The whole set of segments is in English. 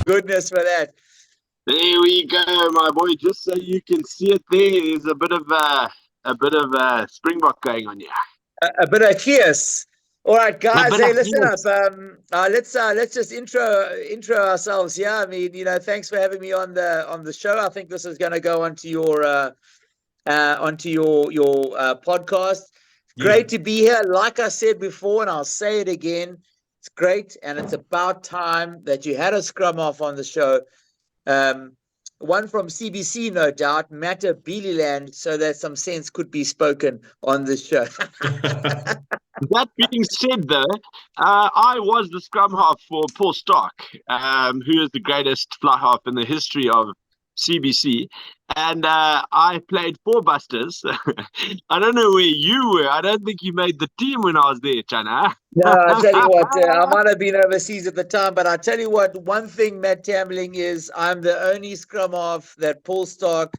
Goodness for that. There we go, my boy. Just so you can see it, there's a bit of Springbok going on here. A bit of cheers. All right, guys. Hey, listen Yes. up. Let's just intro ourselves here. I mean, thanks for having me on the show. I think this is going to go onto your podcast. Great to be here. Like I said before, and I'll say it again, it's great, and it's about time that you had a scrum off on the show. One from CBC, no doubt, Matter Beelyland, so that some sense could be spoken on this show. That being said, though, I was the scrum half for Paul Stark, who is the greatest fly half in the history of CBC. And I played four busters. I don't know where you were. I don't think you made the team when I was there, Chana. No, I tell you what, I might have been overseas at the time, but I tell you what, one thing, Matt Tambling, is I'm the only scrum half that Paul Stark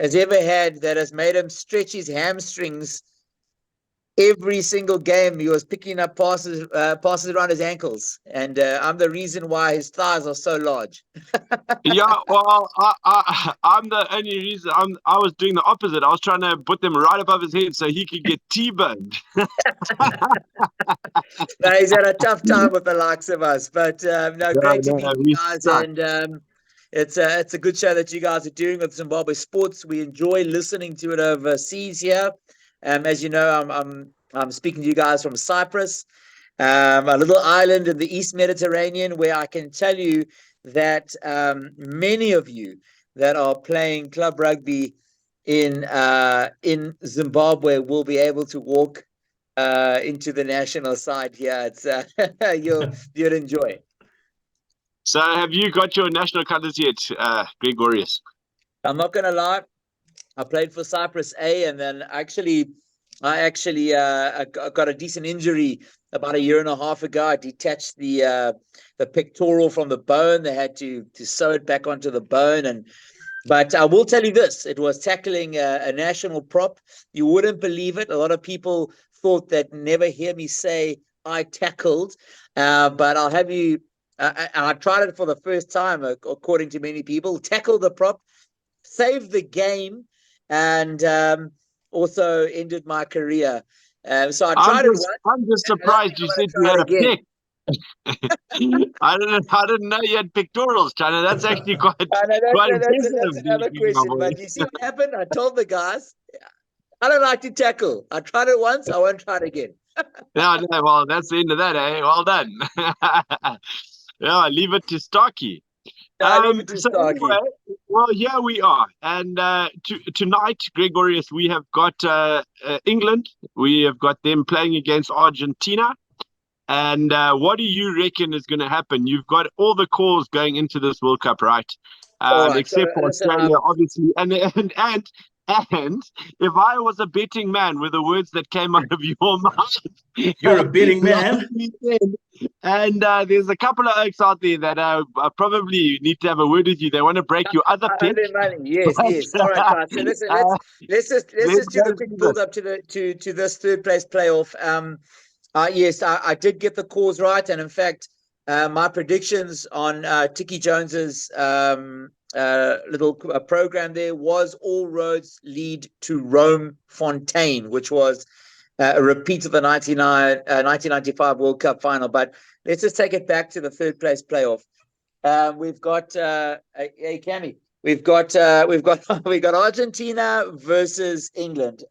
has ever had that has made him stretch his hamstrings every single game. He was picking up passes around his ankles, and I'm the reason why his thighs are so large. Yeah, well, I'm the only reason. I was doing the opposite. I was trying to put them right above his head so he could get T-boned. No, he's had a tough time with the likes of us, but no, great to meet you guys, suck. and it's a good show that you guys are doing with Zimbabwe Sports. We enjoy listening to it overseas here. As you know, I'm speaking to you guys from Cyprus, a little island in the East Mediterranean, where I can tell you that many of you that are playing club rugby in Zimbabwe will be able to walk into the national side here. It's you'll enjoy it. So, have you got your national colours yet, Gregorius? I'm not gonna lie, I played for Cyprus A, and then I got a decent injury about a year and a half ago. I detached the pectoral from the bone. They had to sew it back onto the bone, but I will tell you this: it was tackling a national prop. You wouldn't believe it. A lot of people thought that never hear me say I tackled, but I'll have you. I tried it for the first time, according to many people. Tackled the prop, saved the game, and also ended my career. So I tried it once. I'm just surprised you said you had a pick. I didn't know you had pectorals, China. That's actually quite impressive. That's another question. But you see what happened? I told the guys, I don't like to tackle. I tried it once. I won't try it again. No, well, that's the end of that, eh? Well done. Yeah, leave it to Starkey. Anyway, well, here we are, and tonight, Gregorius, we have got England. We have got them playing against Argentina. And what do you reckon is going to happen? You've got all the calls going into this World Cup, right? Except for Australia, obviously. And if I was a betting man, with the words that came out of your mouth, you're a betting man. And there's a couple of oaks out there that probably need to have a word with you. They want to break your other pick. Yes. All right, guys. So listen, let's just do the quick build up to this third place playoff. Yes, I did get the calls right, and in fact, my predictions on Tiki Jones's little program there was all roads lead to Rome Fontaine, which was a repeat of the 1995 World Cup final. But let's just take it back to the third place playoff. We've got hey Cammy, we've got Argentina versus England.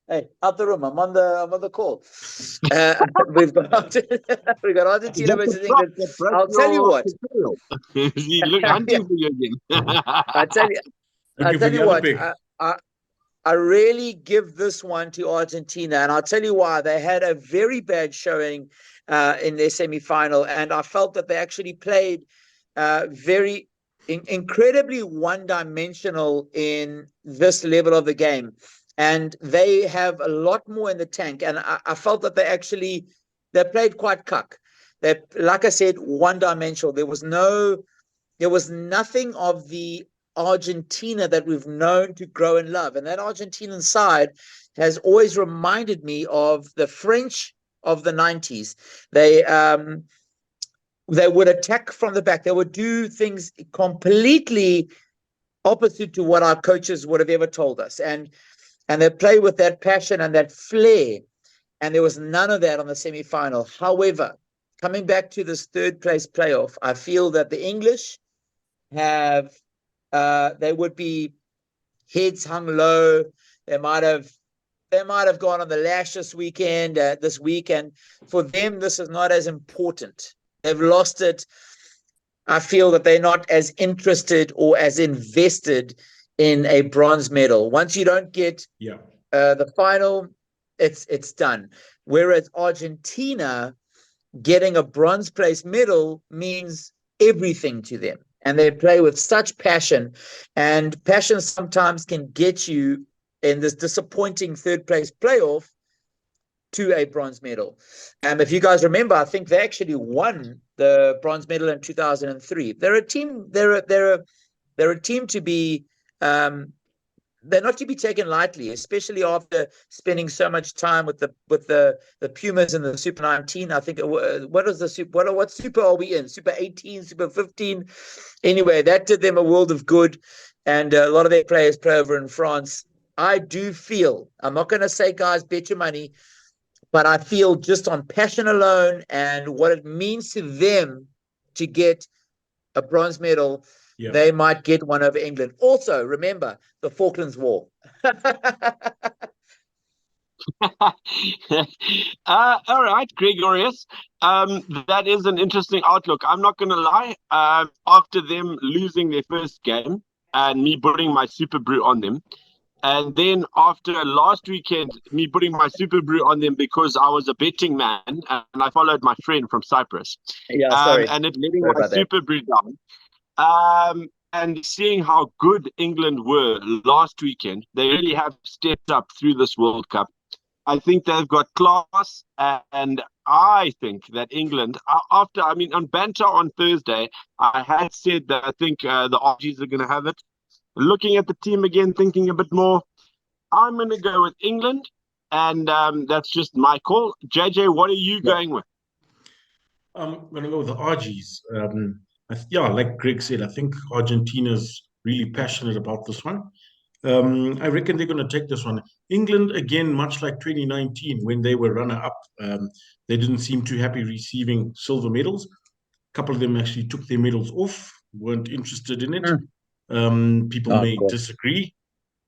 Hey, out the room. I'm on the call. We've got Argentina versus England. I'll tell you what. Look, hunting for you again. I tell you what. I really give this one to Argentina, and I'll tell you why. They had a very bad showing in their semi-final, and I felt that they actually played very incredibly one-dimensional in this level of the game. And they have a lot more in the tank. And I felt that they played quite cuck. They, like I said, one-dimensional. There was nothing of the Argentina that we've known to grow and love. And that Argentinian side has always reminded me of the French of the 90s. They would attack from the back. They would do things completely opposite to what our coaches would have ever told us. And they play with that passion and that flair. And there was none of that on the semi-final. However, coming back to this third place playoff, I feel that the English have, they would be heads hung low. They might have gone on the lash this week, and for them, this is not as important. They've lost it. I feel that they're not as interested or as invested in a bronze medal. Once you don't get the final, it's done. Whereas Argentina getting a bronze place medal means everything to them. And they play with such passion. And passion sometimes can get you in this disappointing third place playoff to a bronze medal. If you guys remember, I think they actually won the bronze medal in 2003. They're a team. They're a team to be. They're not to be taken lightly, especially after spending so much time with the Pumas in the Super 19. I think what Super are we in? Super 18, Super 15. Anyway, that did them a world of good, and a lot of their players play over in France. I do feel, I'm not going to say, guys, bet your money, but I feel just on passion alone and what it means to them to get a bronze medal, they might get one over England. Also, remember the Falklands War. All right, Gregorius. That is an interesting outlook. I'm not going to lie. After them losing their first game and me putting my Super Brew on them, and then after last weekend, me putting my Super Brew on them because I was a betting man and I followed my friend from Cyprus. And it letting my Super Brew down. And seeing how good England were last weekend, they really have stepped up through this World Cup. I think they've got class, and I think that England, on banter on Thursday, I had said that I think the Aussies are going to have it. Looking at the team again, thinking a bit more, I'm going to go with England, and that's just my call. JJ, what are you going with? I'm going to go with the Aussies. Like Greg said, I think Argentina's really passionate about this one. I reckon they're going to take this one. England, again, much like 2019, when they were runner-up, they didn't seem too happy receiving silver medals. A couple of them actually took their medals off, weren't interested in it. People may disagree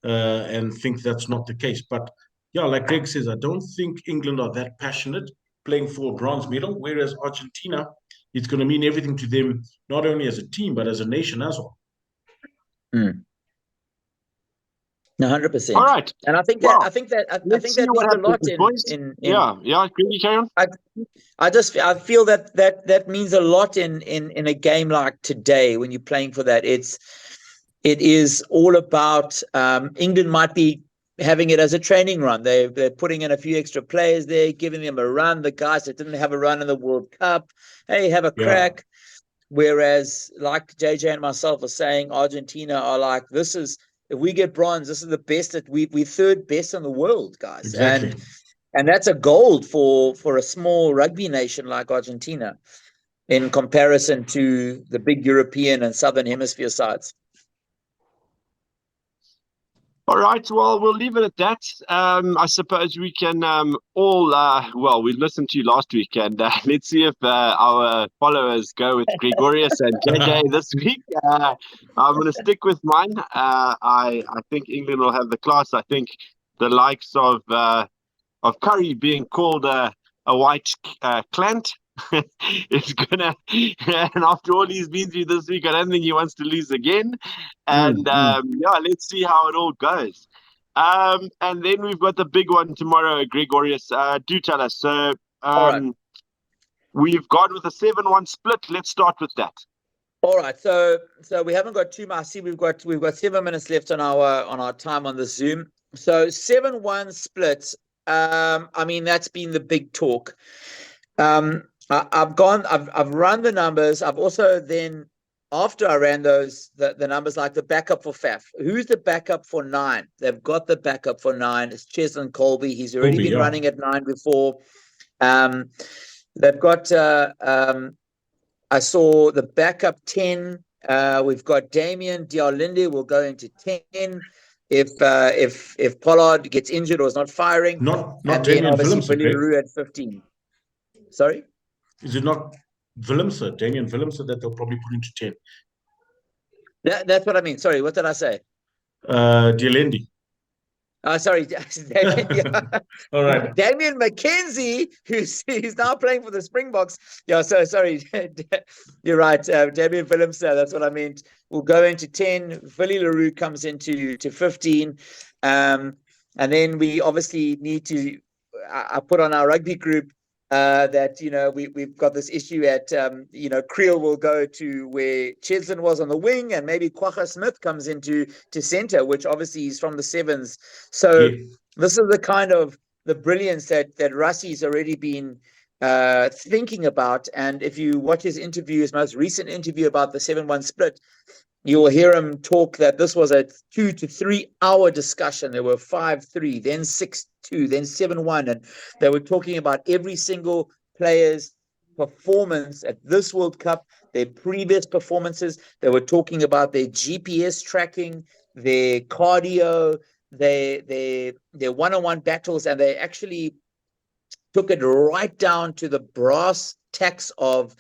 and think that's not the case. But yeah, like Greg says, I don't think England are that passionate playing for a bronze medal, whereas Argentina, it's going to mean everything to them, not only as a team, but as a nation as well. 100%. All right. And I think that means a lot in carry on. I feel that means a lot in a game like today when you're playing for that. It is all about England might be having it as a training run. They're putting in a few extra players there, giving them a run. The guys that didn't have a run in the World Cup, hey, have a crack. Whereas, like JJ and myself are saying, Argentina are like, if we get bronze, this is the best that we're third best in the world, guys. Exactly. And that's a gold for a small rugby nation like Argentina in comparison to the big European and Southern Hemisphere sides. All right, well, we'll leave it at that. I suppose we can all, we listened to you last week, and let's see if our followers go with Gregorius and JJ this week. I'm going to stick with mine. I think England will have the class. I think the likes of Curry being called a white clant is gonna, and after all he's been through this week, I don't think he wants to lose again. And let's see how it all goes. And then we've got the big one tomorrow, Gregorius. Do tell us. So we've gone with a 7-1 split. Let's start with that. All right. So we haven't got too much. I see we've got 7 minutes left on our time on the Zoom. So 7-1 split. That's been the big talk. I've run the numbers. I've also then after I ran the numbers, like the backup for Faf. Who's the backup for 9? They've got the backup for 9. It's Cheslin Colby. He's already been running at 9 before. They've got I saw the backup 10. We've got Damien Dialinde will go into 10 if Pollard gets injured or is not firing. Not and Damien then obviously Willemse, Billy Leroux at 15. Sorry? Is it not Willemse, Damien Willemse, that they'll probably put into 10? That's what I mean. Sorry, what did I say? Dialendi. Sorry, All right. Damian McKenzie, who's now playing for the Springboks. Yeah, so sorry, you're right. Damian Willemse, that's what I meant. Will go into 10. Billy Leroux comes into 15. And then we obviously need to. I put on our rugby group that we've got this issue at Creel will go to where Cheslin was on the wing, and maybe Kwagga Smith comes into center, which obviously he's from the sevens. So this is the kind of the brilliance that Russie's already been thinking about. And if you watch his most recent interview about the 7-1 split, you will hear him talk that this was a 2 to 3 hour discussion. There were 5-3, then 6-2, then 7-1. And they were talking about every single player's performance at this World Cup, their previous performances. They were talking about their GPS tracking, their cardio, their one-on-one battles, and they actually took it right down to the brass tacks of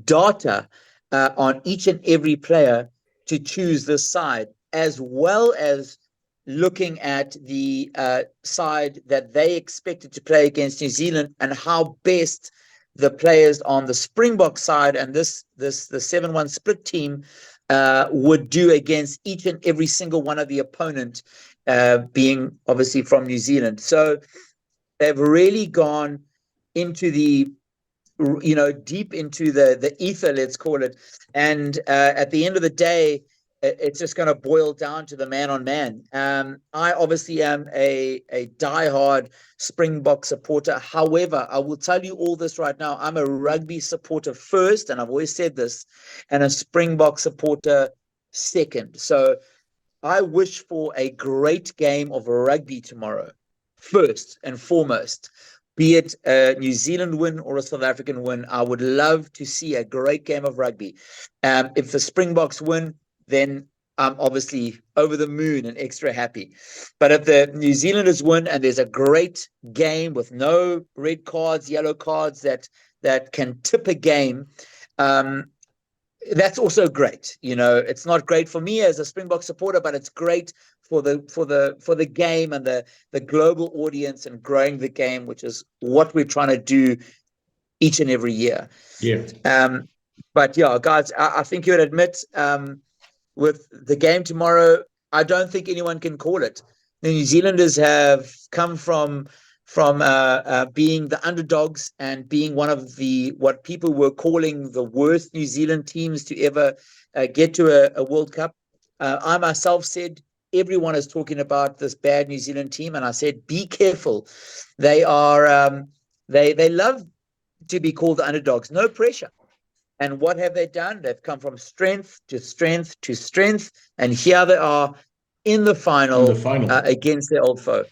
data on each and every player to choose this side, as well as looking at the side that they expected to play against New Zealand and how best the players on the Springbok side and the 7-1 split team would do against each and every single one of the opponent, being obviously from New Zealand. So they've really gone into deep into the ether, let's call it. And at the end of the day, it's just going to boil down to the man on man. I obviously am a diehard Springbok supporter. However, I will tell you all this right now. I'm a rugby supporter first, and I've always said this, and a Springbok supporter second. So I wish for a great game of rugby tomorrow, first and foremost. Be it a New Zealand win or a South African win, I would love to see a great game of rugby. If the Springboks win, then I'm obviously over the moon and extra happy. But if the New Zealanders win and there's a great game with no red cards, yellow cards that can tip a game, that's also great. It's not great for me as a Springbok supporter, but it's great for the game and the global audience and growing the game, which is what we're trying to do each and every year. But yeah, guys, I think you would admit, with the game tomorrow, I don't think anyone can call it. The New Zealanders have come from being the underdogs and being one of what people were calling the worst New Zealand teams to ever get to a World Cup. I myself said, everyone is talking about this bad New Zealand team, and I said, be careful. They are they love to be called the underdogs. No pressure. And what have they done? They've come from strength to strength to strength, and here they are in the final, against their old foe.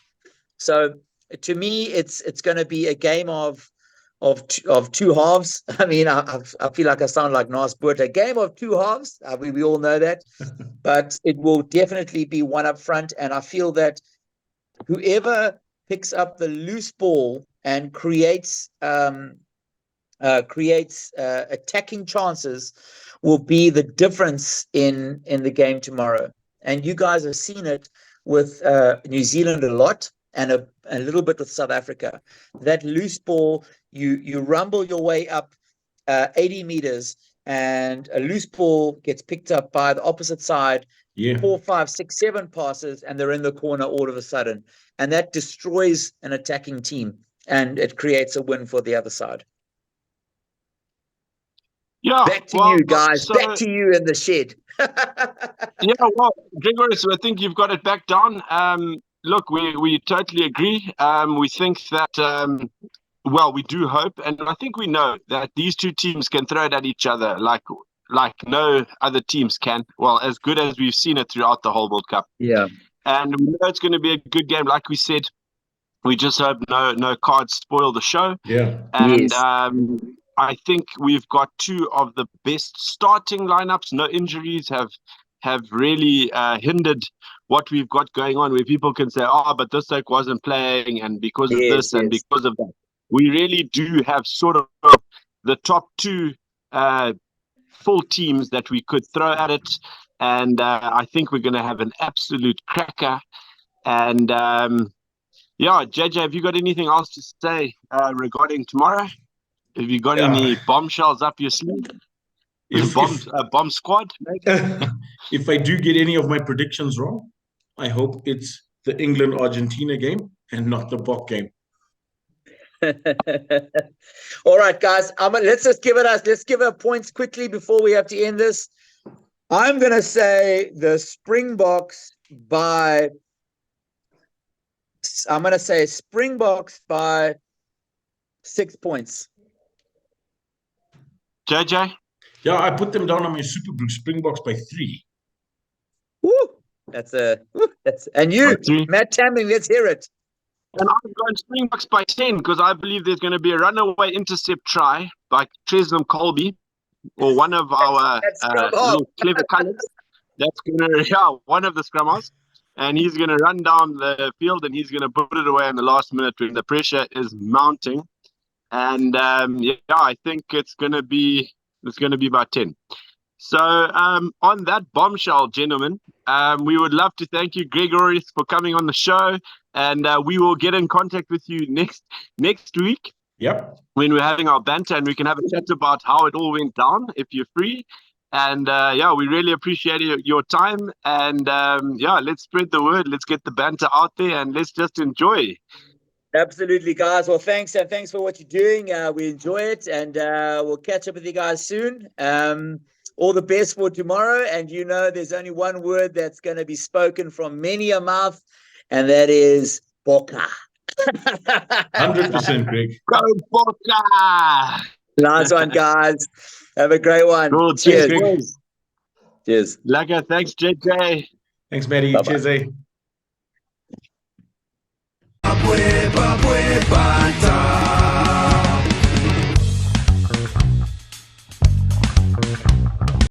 So to me, it's going to be a game of two halves. I mean, I feel like I sound like Nas Boot. A game of two halves. We all know that, but it will definitely be one up front. And I feel that whoever picks up the loose ball and creates attacking chances will be the difference in the game tomorrow. And you guys have seen it with New Zealand a lot, and a little bit with South Africa. That loose ball, you rumble your way up 80 meters, and a loose ball gets picked up by the opposite side. 4, 5, 6, 7 passes, and they're in the corner all of a sudden. And that destroys an attacking team, and it creates a win for the other side. Yeah, back to you guys. Back to you in the shed. Yeah, well, Gregor, so I think you've got it back down. Look, we totally agree. We think that, well, we do hope, and I think we know that these two teams can throw it at each other. Like, like no other teams can. Well, as good as we've seen it throughout the whole World Cup. Yeah. And we know it's going to be a good game. Like we said, we just hope no cards spoil the show. Yeah. And Yes. I think we've got two of the best starting lineups. No injuries have really hindered what we've got going on, where people can say, oh, but this like wasn't playing, and because of this and because of that. We really do have sort of the top two full teams that we could throw at it. And I think we're going to have an absolute cracker. And yeah, JJ, have you got anything else to say regarding tomorrow? Have you got any bombshells up your sleeve? Bomb squad? If I do get any of my predictions wrong, I hope it's the England-Argentina game and not the Bok game. All right, guys. Let's give it points quickly before we have to end this. I'm gonna say the Springboks by 6 points. JJ? Yeah, I put them down on my Super Blue Springboks by 3. Woo! And you, Matt Tamling, let's hear it. And I'm going Springboks by 10 because I believe there's going to be a runaway intercept try by Tresnam Colby, or one of our little clever colours. That's going to, one of the scrummers. And he's going to run down the field and he's going to put it away in the last minute when the pressure is mounting. And I think it's going to be about 10. So on that bombshell, gentlemen, we would love to thank you, Gregory, for coming on the show. And we will get in contact with you next week. Yep. When we're having our banter, and we can have a chat about how it all went down if you're free. And we really appreciate your time. And let's spread the word. Let's get the banter out there, and let's just enjoy. Absolutely, guys. Well, thanks for what you're doing. We enjoy it, and we'll catch up with you guys soon. All the best for tomorrow. And there's only one word that's going to be spoken from many a mouth, and that is Boca. 100%, Greg. Go Boca! Nice one, guys. Have a great one. Cool. Cheers. Cheers. Cheers. Lekker. Thanks, JJ. Thanks, Maddie. Bye-bye. Cheers, eh?